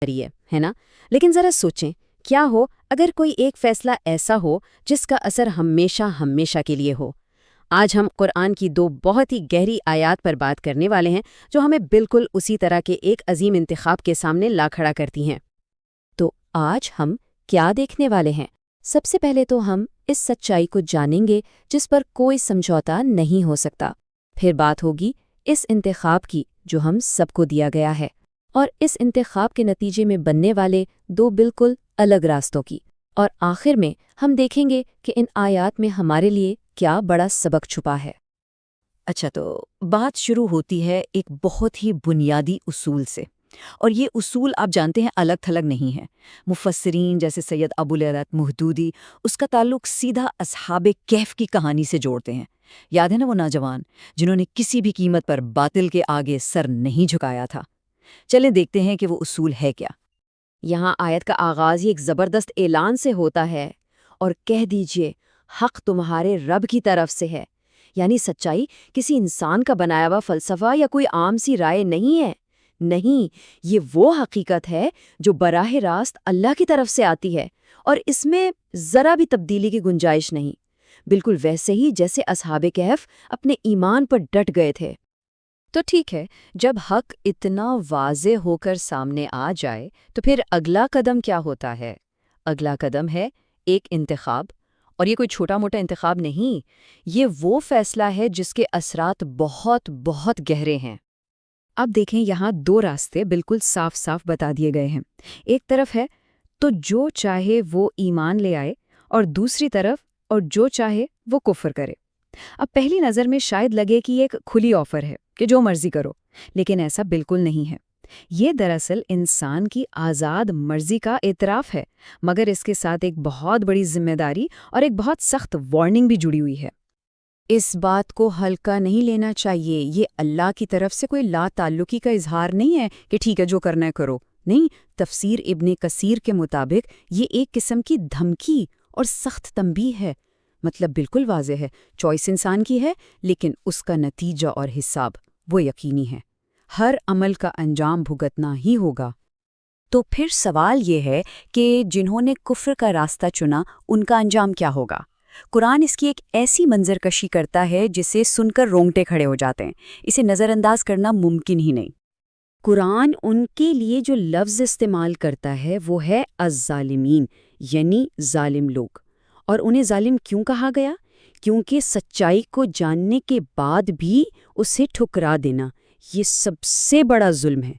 ہے نا؟ لیکن ذرا سوچیں، کیا ہو اگر کوئی ایک فیصلہ ایسا ہو جس کا اثر ہمیشہ ہمیشہ کے لیے ہو؟ آج ہم قرآن کی دو بہت ہی گہری آیات پر بات کرنے والے ہیں جو ہمیں بالکل اسی طرح کے ایک عظیم انتخاب کے سامنے لا کھڑا کرتی ہیں۔ تو آج ہم کیا دیکھنے والے ہیں؟ سب سے پہلے تو ہم اس سچائی کو جانیں گے جس پر کوئی سمجھوتا نہیں ہو سکتا۔ پھر بات ہوگی اس انتخاب کی جو ہم سب کو دیا گیا ہے، اور اس انتخاب کے نتیجے میں بننے والے دو بالکل الگ راستوں کی، اور آخر میں ہم دیکھیں گے کہ ان آیات میں ہمارے لیے کیا بڑا سبق چھپا ہے۔ اچھا، تو بات شروع ہوتی ہے ایک بہت ہی بنیادی اصول سے، اور یہ اصول آپ جانتے ہیں الگ تھلگ نہیں ہے۔ مفسرین جیسے سید ابو العلا مودودی اس کا تعلق سیدھا اصحاب کہف کی کہانی سے جوڑتے ہیں۔ یاد ہے نا وہ نوجوان جنہوں نے کسی بھی قیمت پر باطل کے آگے سر نہیں جھکایا تھا؟ چلیں دیکھتے ہیں کہ وہ اصول ہے کیا۔ یہاں آیت کا آغاز ہی ایک زبردست اعلان سے ہوتا ہے، اور کہہ دیجئے حق تمہارے رب کی طرف سے ہے۔ یعنی سچائی کسی انسان کا بنایا ہوا فلسفہ یا کوئی عام سی رائے نہیں ہے، نہیں، یہ وہ حقیقت ہے جو براہ راست اللہ کی طرف سے آتی ہے، اور اس میں ذرا بھی تبدیلی کی گنجائش نہیں، بالکل ویسے ہی جیسے اصحاب کہف اپنے ایمان پر ڈٹ گئے تھے۔ تو ٹھیک ہے، جب حق اتنا واضح ہو کر سامنے آ جائے تو پھر اگلا قدم کیا ہوتا ہے؟ اگلا قدم ہے ایک انتخاب، اور یہ کوئی چھوٹا موٹا انتخاب نہیں، یہ وہ فیصلہ ہے جس کے اثرات بہت بہت گہرے ہیں۔ اب دیکھیں، یہاں دو راستے بالکل صاف صاف بتا دیے گئے ہیں۔ ایک طرف ہے تو جو چاہے وہ ایمان لے آئے، اور دوسری طرف اور جو چاہے وہ کفر کرے۔ اب پہلی نظر میں شاید لگے کہ یہ ایک کھلی آفر ہے کہ جو مرضی کرو، لیکن ایسا بالکل نہیں ہے۔ یہ دراصل انسان کی آزاد مرضی کا اعتراف ہے، مگر اس کے ساتھ ایک بہت بڑی ذمہ داری اور ایک بہت سخت وارننگ بھی جڑی ہوئی ہے۔ اس بات کو ہلکا نہیں لینا چاہیے، یہ اللہ کی طرف سے کوئی لا تعلقی کا اظہار نہیں ہے کہ ٹھیک ہے جو کرنا ہے کرو، نہیں۔ تفسیر ابن کثیر کے مطابق یہ ایک قسم کی دھمکی اور سخت تنبیہ ہے۔ مطلب بالکل واضح ہے، چوائس انسان کی ہے، لیکن اس کا نتیجہ اور حساب وہ یقینی ہے، ہر عمل کا انجام بھگتنا ہی ہوگا۔ تو پھر سوال یہ ہے کہ جنہوں نے کفر کا راستہ چنا ان کا انجام کیا ہوگا؟ قرآن اس کی ایک ایسی منظر کشی کرتا ہے جسے سن کر رونگٹے کھڑے ہو جاتے ہیں، اسے نظر انداز کرنا ممکن ہی نہیں۔ قرآن ان کے لیے جو لفظ استعمال کرتا ہے وہ ہے الظالمین، یعنی ظالم لوگ۔ اور انہیں ظالم کیوں کہا گیا؟ کیونکہ سچائی کو جاننے کے بعد بھی اسے ٹھکرا دینا یہ سب سے بڑا ظلم ہے،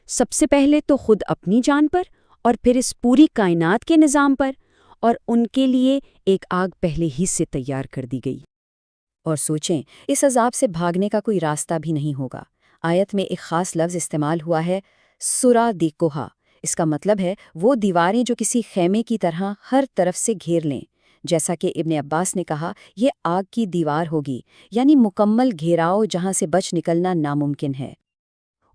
سب سے پہلے تو خود اپنی جان پر، اور پھر اس پوری کائنات کے نظام پر، اور ان کے لیے ایک آگ پہلے ہی سے تیار کر دی گئی۔ اور سوچیں، اس عذاب سے بھاگنے کا کوئی راستہ بھی نہیں ہوگا۔ آیت میں ایک خاص لفظ استعمال ہوا ہے، سرادقھا۔ اس کا مطلب ہے وہ دیواریں جو کسی خیمے کی طرح ہر طرف سے گھیر لیں۔ جیسا کہ ابن عباس نے کہا، یہ آگ کی دیوار ہوگی، یعنی مکمل گھیراؤ جہاں سے بچ نکلنا ناممکن ہے۔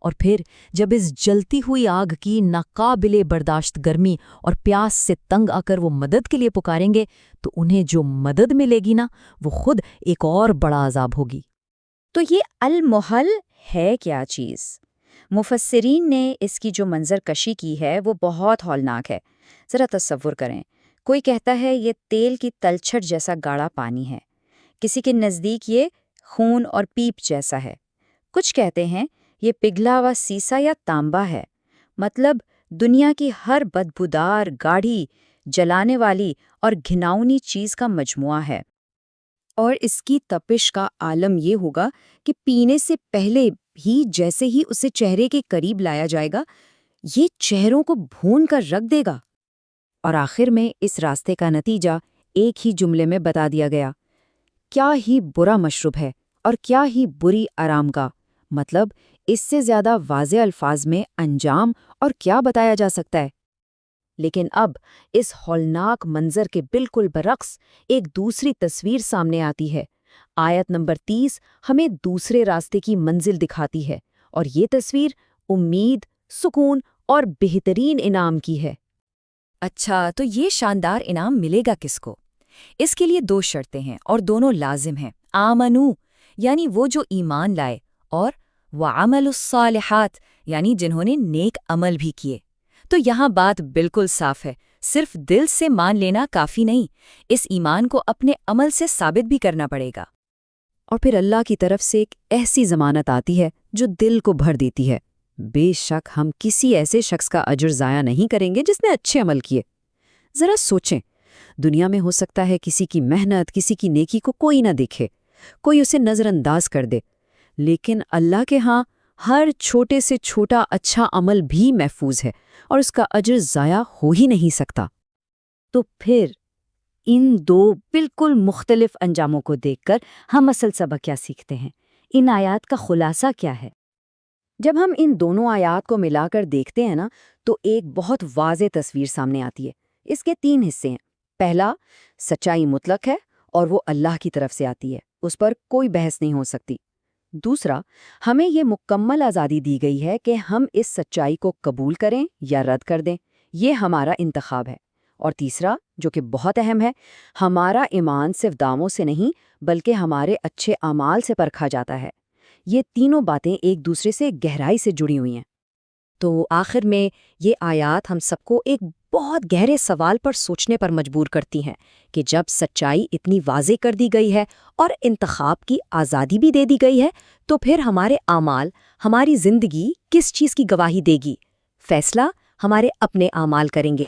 اور پھر جب اس جلتی ہوئی آگ کی ناقابل برداشت گرمی اور پیاس سے تنگ آ کر وہ مدد کے لیے پکاریں گے تو انہیں جو مدد ملے گی نا، وہ خود ایک اور بڑا عذاب ہوگی۔ تو یہ المحل ہے کیا چیز؟ مفسرین نے اس کی جو منظر کشی کی ہے وہ بہت ہولناک ہے۔ ذرا تصور کریں، کوئی کہتا ہے یہ تیل کی تلچھٹ جیسا گاڑھا پانی ہے، کسی کے نزدیک یہ خون اور پیپ جیسا ہے، کچھ کہتے ہیں یہ پگھلا ہوا سیسا یا تانبا ہے۔ مطلب دنیا کی ہر بدبودار، گاڑھی، جلانے والی اور گھناؤنی چیز کا مجموعہ ہے۔ اور اس کی تپش کا عالم یہ ہوگا کہ پینے سے پہلے ہی جیسے ہی اسے چہرے کے قریب لایا جائے گا، یہ چہروں کو بھون کر رکھ دے گا۔ اور آخر میں اس راستے کا نتیجہ ایک ہی جملے میں بتا دیا گیا، کیا ہی برا مشرب ہے اور کیا ہی بری آرام گاہ۔ مطلب اس سے زیادہ واضح الفاظ میں انجام اور کیا بتایا جا سکتا ہے؟ لیکن اب اس ہولناک منظر کے بالکل برعکس ایک دوسری تصویر سامنے آتی ہے۔ آیت نمبر 30 ہمیں دوسرے راستے کی منزل دکھاتی ہے، اور یہ تصویر امید، سکون اور بہترین انعام کی ہے۔ اچھا، تو یہ شاندار انعام ملے گا کس کو؟ اس کے لیے دو شرطیں ہیں اور دونوں لازم ہیں۔ آمنو یعنی وہ جو ایمان لائے، اور وعملوا الصالحات یعنی جنہوں نے نیک عمل بھی کیے۔ تو یہاں بات بالکل صاف ہے، صرف دل سے مان لینا کافی نہیں، اس ایمان کو اپنے عمل سے ثابت بھی کرنا پڑے گا۔ اور پھر اللہ کی طرف سے ایک ایسی ضمانت آتی ہے جو دل کو بھر دیتی ہے، بے شک ہم کسی ایسے شخص کا اجر ضائع نہیں کریں گے جس نے اچھے عمل کیے۔ ذرا سوچیں، دنیا میں ہو سکتا ہے کسی کی محنت، کسی کی نیکی کو کوئی نہ دیکھے، کوئی اسے نظر انداز کر دے، لیکن اللہ کے ہاں ہر چھوٹے سے چھوٹا اچھا عمل بھی محفوظ ہے اور اس کا اجر ضائع ہو ہی نہیں سکتا۔ تو پھر ان دو بالکل مختلف انجاموں کو دیکھ کر ہم اصل سبق کیا سیکھتے ہیں؟ ان آیات کا خلاصہ کیا ہے؟ جب ہم ان دونوں آیات کو ملا کر دیکھتے ہیں نا تو ایک بہت واضح تصویر سامنے آتی ہے۔ اس کے 3 حصے ہیں۔ پہلا، سچائی مطلق ہے اور وہ اللہ کی طرف سے آتی ہے، اس پر کوئی بحث نہیں ہو سکتی۔ دوسرا، ہمیں یہ مکمل آزادی دی گئی ہے کہ ہم اس سچائی کو قبول کریں یا رد کر دیں، یہ ہمارا انتخاب ہے۔ اور تیسرا، جو کہ بہت اہم ہے، ہمارا ایمان صرف دعووں سے نہیں بلکہ ہمارے اچھے اعمال سے پرکھا جاتا ہے۔ یہ تینوں باتیں ایک دوسرے سے گہرائی سے جڑی ہوئی ہیں۔ تو آخر میں یہ آیات ہم سب کو ایک بہت گہرے سوال پر سوچنے پر مجبور کرتی ہیں کہ جب سچائی اتنی واضح کر دی گئی ہے اور انتخاب کی آزادی بھی دے دی گئی ہے تو پھر ہمارے اعمال، ہماری زندگی کس چیز کی گواہی دے گی؟ فیصلہ ہمارے اپنے اعمال کریں گے۔